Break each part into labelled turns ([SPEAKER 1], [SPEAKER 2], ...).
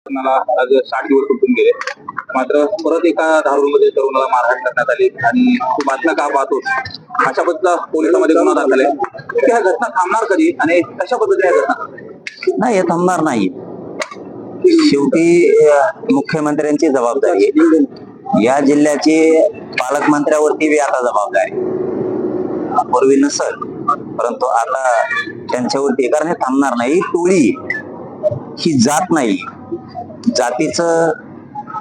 [SPEAKER 1] शासनाला आज 60 दिवस उठून गेले. मात्र परत एका धारूरमध्ये तरुणाला मारहाण करण्यात आली आणि तो बातम्या का पाहतो अशा पद्धतीचा पोलिसांमध्ये गुन्हा दाखल आहे. ह्या घटना थांबणार कधी आणि कशा पद्धतीने ह्या घटना
[SPEAKER 2] नाही, हे थांबणार नाही. शेवटी मुख्यमंत्र्यांची जबाबदारी आहे. या जिल्ह्याची पालकमंत्र्यावरती बी आता जबाबदारी पूर्वी नसल, परंतु आता त्यांच्यावरती, कारण हे थांबणार नाही. टोळी ही जात नाही, जातीचं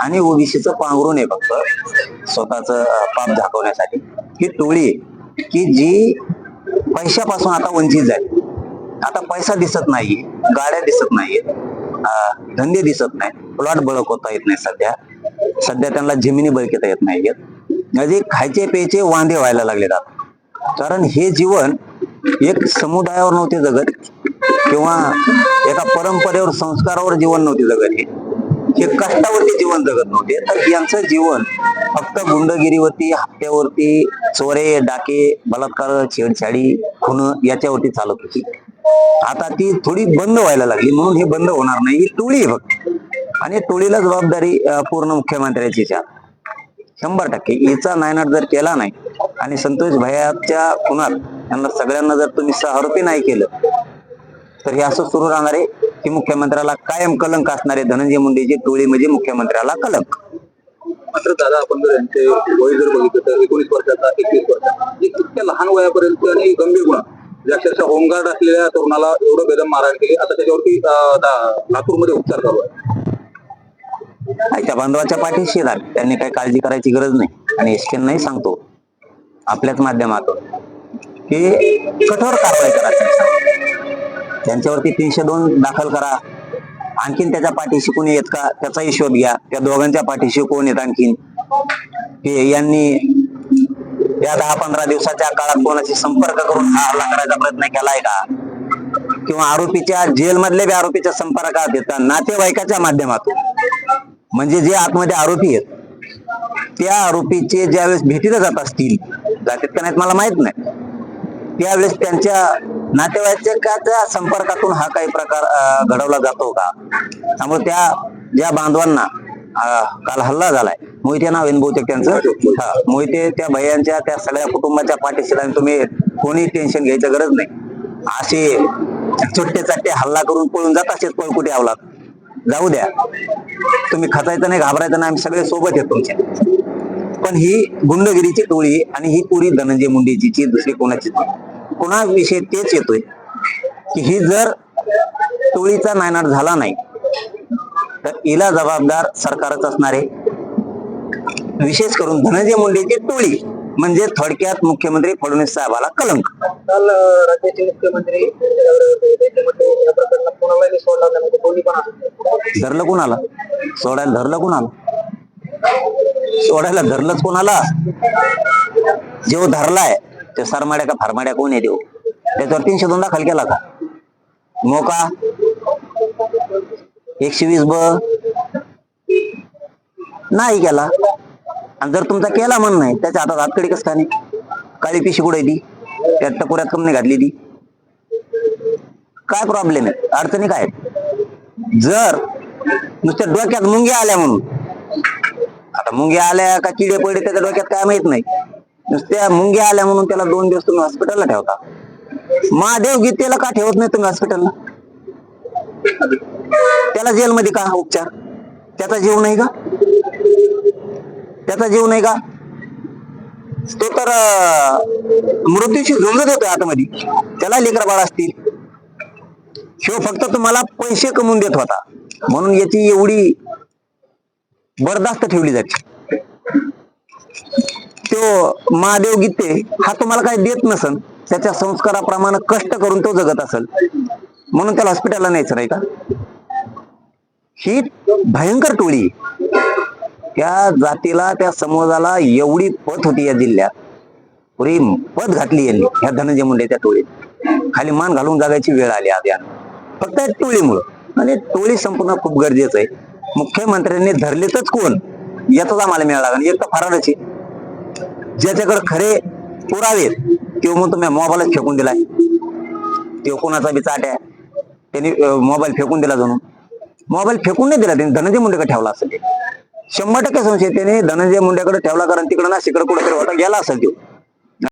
[SPEAKER 2] आणि ओबीसीचं पांघरून आहे फक्त स्वतःच पाप झाकवण्यासाठी. ही टोळी की जी पैशापासून आता वंचित झाली. आता पैसा दिसत नाही, गाड्या दिसत नाहीत, धंदे दिसत नाही, प्लॉट बळकवता येत नाही. सध्या त्यांना जमिनी बळकवता येत नाहीत. म्हणजे खायचे प्यायचे वांदे व्हायला लागले. कारण हे जीवन एक समुदायावर नव्हते जगत किंवा एका परंपरेवर संस्कारावर जीवन नव्हते जगत. हे कष्टावरती जीवन जगत नव्हते. तर यांचं जीवन फक्त गुंडगिरीवरती, हप्त्यावरती, चोरे डाके, बलात्कार, छेडछाडी, खून याच्यावरती चालत होती. आता ती थोडी बंद व्हायला लागली, म्हणून हे बंद होणार नाही. ही टोळी आहे फक्त, आणि टोळीला जबाबदारी पूर्ण मुख्यमंत्र्याची 100%. याचा नायनाट जर केला नाही आणि संतोष भैयाच्या खुनात यांना सगळ्यांना जर तुम्ही आरोपी नाही केलं तर हे असं सुरू राहणार आहे की मुख्यमंत्र्याला कायम कलंक असणार आहे. धनंजय मुंडेची टोळी म्हणजे मुख्यमंत्र्याला कलंक.
[SPEAKER 1] मात्र दादा, आपण जर यांचे वय जर बघितलं तर 19 वर्षाचा, 21 वर्षाचा, इतक्या लहान वयापर्यंत आणि गंभीर गुन्हा, अक्षरशः होमगार्ड असलेल्या तरुणाला एवढं बेदम मारहाण केली. आता त्याच्यावरती लातूरमध्ये उपचार चालू आहे.
[SPEAKER 2] आईच्या बांधवाच्या पाठीशी झाले, त्यांनी काही काळजी करायची गरज नाही. आणि एसकेंनाही सांगतो आपल्याच माध्यमातून की कठोर कारवाई करा. त्यांच्यावरती 302 दाखल करा. आणखीन त्याच्या पाठीशी कोणी येत का त्याचाही शोध घ्या. त्या दोघांच्या पाठीशी कोण येत आणखीन, की यांनी या 10-15 दिवसाच्या काळात कोणाशी संपर्क करून हा हल्ला करायचा प्रयत्न केलाय का, किंवा आरोपीच्या जेलमधले बी आरोपीच्या संपर्कात येतात नातेवाईकाच्या माध्यमातून. म्हणजे जे आतमध्ये आरोपी आहेत त्या आरोपीचे ज्यावेळेस भेटीला जात असतील, जातात का नाहीत मला माहित नाही, त्यावेळेस त्यांच्या नातेवाईकाच्या संपर्कातून हा काही प्रकार घडवला जातो का. त्यामुळे त्या ज्या बांधवांना काल हल्ला झालाय, मोहिते नाव आहे बहुतेक त्यांचं, मोहिते, त्या भैयांच्या त्या सगळ्या कुटुंबाच्या पाठीशी राहून तुम्ही कोणी टेन्शन घ्यायचं गरज नाही. असे छोटे चाटे हल्ला करून पळून जात असेल पळकुटे अवलाद, जाऊ द्या, तुम्ही खचायचं नाही, घाबरायचं नाही, आम्ही सगळे सोबत येतो तुमच्या. पण ही गुंडगिरीची टोळी आणि ही पुरी धनंजय मुंडेची, दुसरी कोणाची कोणाविषयी तेच येतोय की ही जर टोळीचा नायनाट झाला नाही तर हिला जबाबदार सरकारच असणार आहे. विशेष करून धनंजय मुंडेची टोळी म्हणजे थोडक्यात मुख्यमंत्री फडणवीस साहेबाला कलंक.
[SPEAKER 1] काल राज्याचे मुख्यमंत्री
[SPEAKER 2] धरलं कोणाला, सोडायला धरलं कोणाला, सोडायला धरलंच कोणाला. जेव धरलाय ते सरमाड्या का फारमाड्या कोण आहे देऊ, त्याच्यावर 302 दाखल केला का, मोका 120 नाही केला. आणि जर तुमचा केला म्हण नाही, त्याच्या हातात हातकडी कसं नाही, काळी पिशी कुठे ती, त्यात टकोऱ्यात कमी घातली ती, काय प्रॉब्लेम आहे, अडचणी काय. जर नुसत्या डोक्यात मुंग्या आल्या म्हणून, आता मुंग्या आल्या का किडे पडले त्याच्या डोक्यात काय माहित नाही, नुसत्या मुंग्या आल्या म्हणून त्याला 2 दिवस तुम्ही हॉस्पिटलला ठेवता. महादेव गीतेला का ठेवत नाही तुम्ही हॉस्पिटलला, त्याला जेलमध्ये का उपचार, त्याचा जीव नाही का, त्याचा जीव नाही का, तो तर मृत्यूशी झुंजत होतो आतमध्ये, त्याला लेकरं बाळ असतील. शिव फक्त तुम्हाला पैसे कमवून देत होता म्हणून याची एवढी बरदास्त ठेवली जाते. तो महादेव गीते हा तुम्हाला काही देत नसन, त्याच्या संस्काराप्रमाणे कष्ट करून तो जगत असेल म्हणून त्याला हॉस्पिटलला न्यायचं नाही का. ही भयंकर टोळी, त्या जातीला, त्या समाजाला एवढी पत होती या जिल्ह्यात, पुरी पत घातली यांनी ह्या धनंजय मुंडे त्या टोळीत. खाली मान घालून जगायची वेळ आली आज फक्त टोळीमुळं. आणि टोळी संपूर्ण खूप गरजेचं आहे. मुख्यमंत्र्यांनी धरलेतच कोण याचाच आम्हाला मिळाला नाही. एक तर फरारच आहे, ज्याच्याकडे खरे पुरावे तो मग तुम्ही मोबाईलच फेकून दिलाय, तो कोणाचा बी चाट आहे, त्यांनी मोबाईल फेकून दिला जणू. मोबाईल फेकून नाही दिला त्यांनी, धनंजय मुंडेकडे ठेवला असेल ते. 100% संशय त्याने धनंजय मुंडेकडे ठेवला, कारण तिकडे नाशिकडे कुठेतरी होता, गेला असेल तो.